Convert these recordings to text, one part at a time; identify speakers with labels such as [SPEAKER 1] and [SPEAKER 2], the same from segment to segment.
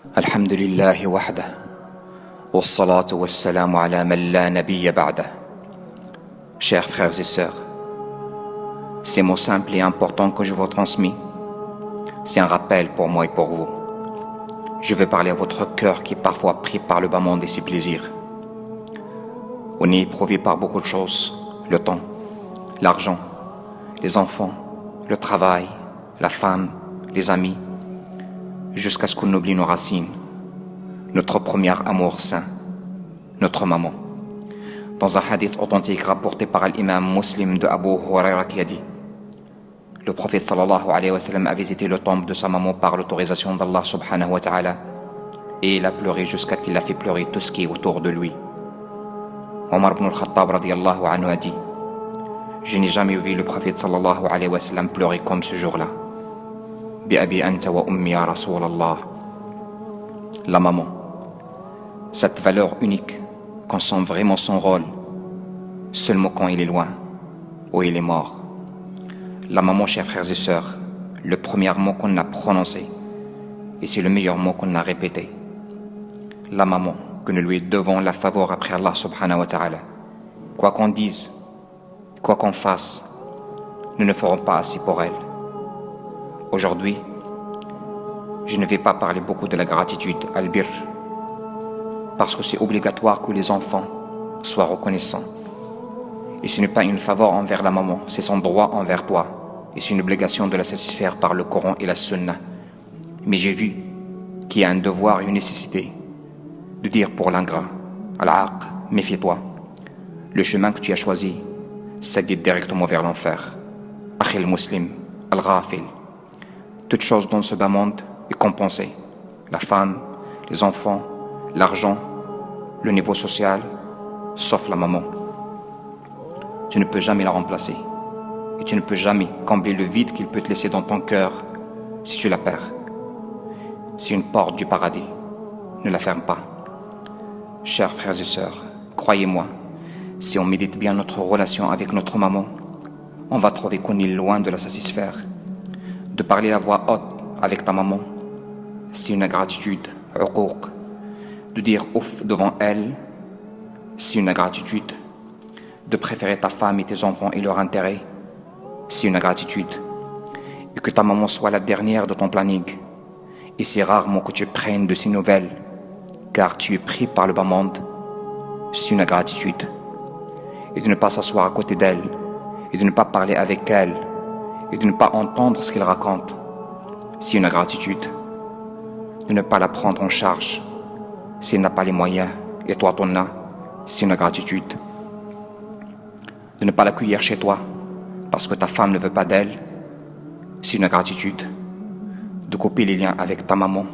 [SPEAKER 1] الحمد لله وحده والصلاة والسلام على من لا نبي بعده. Chers frères et sœurs, ces mots simples et importants que je vous transmets, c'est un rappel pour moi et pour vous. Je veux parler à votre cœur qui est parfois pris par le bas monde et ses plaisirs. On est éprouvé par beaucoup de choses, le temps, l'argent, les enfants, le travail, la femme, les amis, jusqu'à ce qu'on oublie nos racines, notre premier amour saint, notre maman. Dans un hadith authentique rapporté par l'imam muslim de Abu Huraira qui a dit: le prophète sallallahu alayhi wa sallam a visité le tombe de sa maman par l'autorisation d'Allah subhanahu wa ta'ala, et il a pleuré jusqu'à qu'il a fait pleurer tout ce qui est autour de lui. Omar ibn al-Khattab radiyallahu anhu a dit: je n'ai jamais vu le prophète sallallahu alayhi wa sallam pleurer comme ce jour-là. Bi abi anta wa ummi ya Rasulallah. La maman, cette valeur unique qu'on sent vraiment son rôle, seulement quand il est loin ou il est mort. La maman, chers frères et sœurs, le premier mot qu'on a prononcé, et c'est le meilleur mot qu'on a répété. La maman, que nous lui devons la faveur après Allah subhanahu wa ta'ala. Quoi qu'on dise, quoi qu'on fasse, nous ne ferons pas assez pour elle. Aujourd'hui, je ne vais pas parler beaucoup de la gratitude, al-birr, parce que c'est obligatoire que les enfants soient reconnaissants. Et ce n'est pas une faveur envers la maman, c'est son droit envers toi. Et c'est une obligation de la satisfaire par le Coran et la Sunna. Mais j'ai vu qu'il y a un devoir et une nécessité de dire pour l'ingrat: Al-Aq, méfie-toi. Le chemin que tu as choisi, ça guide directement vers l'enfer. Akhil muslim, al-ghafil. Toute chose dans ce bas monde est compensée. La femme, les enfants, l'argent, le niveau social, sauf la maman. Tu ne peux jamais la remplacer. Et tu ne peux jamais combler le vide qu'il peut te laisser dans ton cœur si tu la perds. C'est une porte du paradis. Ne la ferme pas. Chers frères et sœurs, croyez-moi, si on médite bien notre relation avec notre maman, on va trouver qu'on est loin de la satisfaire. De parler à voix haute avec ta maman, c'est une ingratitude, uquq. De dire ouf devant elle, c'est une ingratitude. De préférer ta femme et tes enfants et leur intérêt, c'est une ingratitude. Et que ta maman soit la dernière de ton planning. Et c'est rarement que tu prennes de ses nouvelles, car tu es pris par le bas monde, c'est une ingratitude. Et de ne pas s'asseoir à côté d'elle, et de ne pas parler avec elle, et de ne pas entendre ce qu'elle raconte, c'est une ingratitude. De ne pas la prendre en charge, si elle n'a pas les moyens, et toi t'en as, c'est une ingratitude. De ne pas l'accueillir chez toi, parce que ta femme ne veut pas d'elle, c'est une ingratitude. De couper les liens avec ta maman,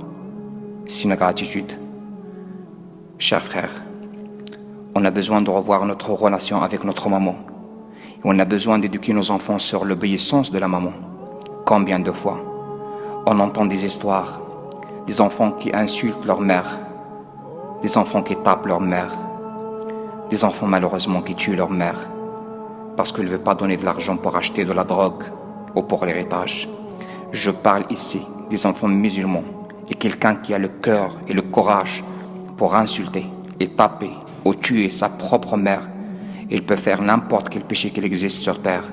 [SPEAKER 1] c'est une ingratitude. Chers frères, on a besoin de revoir notre relation avec notre maman. Et on a besoin d'éduquer nos enfants sur l'obéissance de la maman. Combien de fois on entend des histoires, des enfants qui insultent leur mère, des enfants qui tapent leur mère, des enfants malheureusement qui tuent leur mère, parce qu'elle ne veut pas donner de l'argent pour acheter de la drogue ou pour l'héritage. Je parle ici des enfants musulmans et quelqu'un qui a le cœur et le courage pour insulter et taper ou tuer sa propre mère. Il peut faire n'importe quel péché qu'il existe sur terre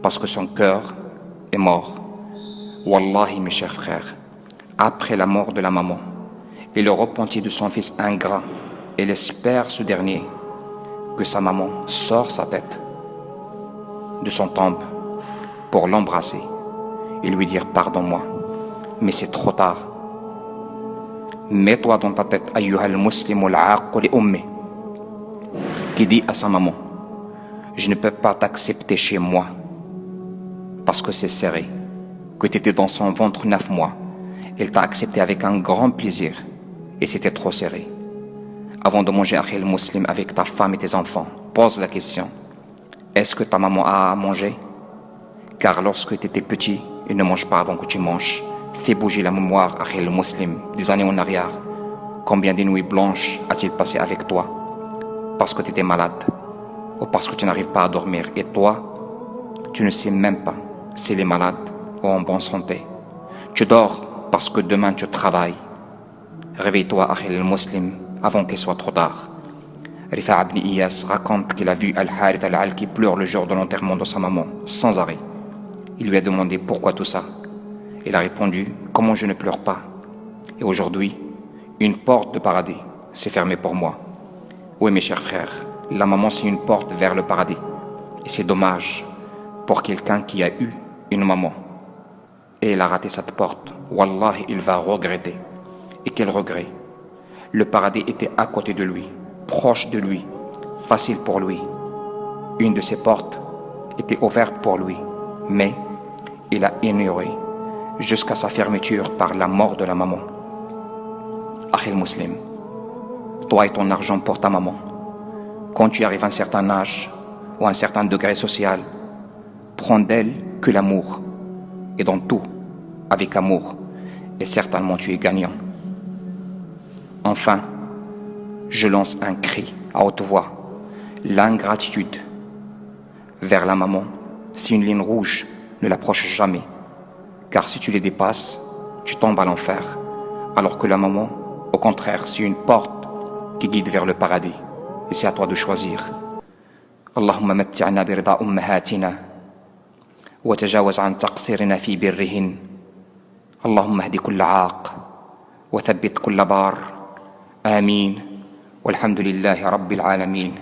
[SPEAKER 1] parce que son cœur est mort. Wallahi, mes chers frères, après la mort de la maman et le repentir de son fils ingrat, elle espère ce dernier que sa maman sort sa tête de son tombe pour l'embrasser et lui dire: pardonne-moi, mais c'est trop tard. Mets-toi dans ta tête, ayyuhal muslimu al-aqu li ummi, qui dit à sa maman: je ne peux pas t'accepter chez moi parce que c'est serré, que tu étais dans son ventre 9 mois. Elle t'a accepté avec un grand plaisir et c'était trop serré. Avant de manger akhil muslim avec ta femme et tes enfants, pose la question: est-ce que ta maman a à manger? Car lorsque tu étais petit, il ne mange pas avant que tu manges. Fais bouger la mémoire, akhil muslim, des années en arrière. Combien de nuits blanches a-t-il passé avec toi? Parce que tu étais malade ou parce que tu n'arrives pas à dormir. Et toi, tu ne sais même pas si elle est malade ou en bonne santé. Tu dors parce que demain tu travailles. Réveille-toi, Akhil al-Muslim, avant qu'il soit trop tard. Rifa' ibn Iyas raconte qu'il a vu Al-Harith al-Alki pleurer le jour de l'enterrement de sa maman, sans arrêt. Il lui a demandé pourquoi tout ça. Il a répondu, comment je ne pleure pas. Et aujourd'hui, une porte de paradis s'est fermée pour moi. Oui, mes chers frères, la maman c'est une porte vers le paradis. Et c'est dommage pour quelqu'un qui a eu une maman. Et il a raté cette porte. Wallahi, il va regretter. Et quel regret. Le paradis était à côté de lui, proche de lui, facile pour lui. Une de ses portes était ouverte pour lui, mais il a ignoré jusqu'à sa fermeture par la mort de la maman. Akhil Muslim, toi et ton argent pour ta maman. Quand tu arrives à un certain âge ou à un certain degré social, prends d'elle que l'amour. Et dans tout, avec amour, et certainement tu es gagnant. Enfin, je lance un cri à haute voix. L'ingratitude vers la maman, c'est une ligne rouge, ne l'approche jamais. Car si tu les dépasses, tu tombes à l'enfer. Alors que la maman, au contraire, c'est une porte qui guide vers le paradis. Et c'est à toi de choisir. Allahumma matti'na birida ummahatina wa tajawaz an taqsirina fi birrihin. Allahumma hdi kulla aaq wa thabbit kulla bar. Amin. Walhamdulillahi rabbil alamin.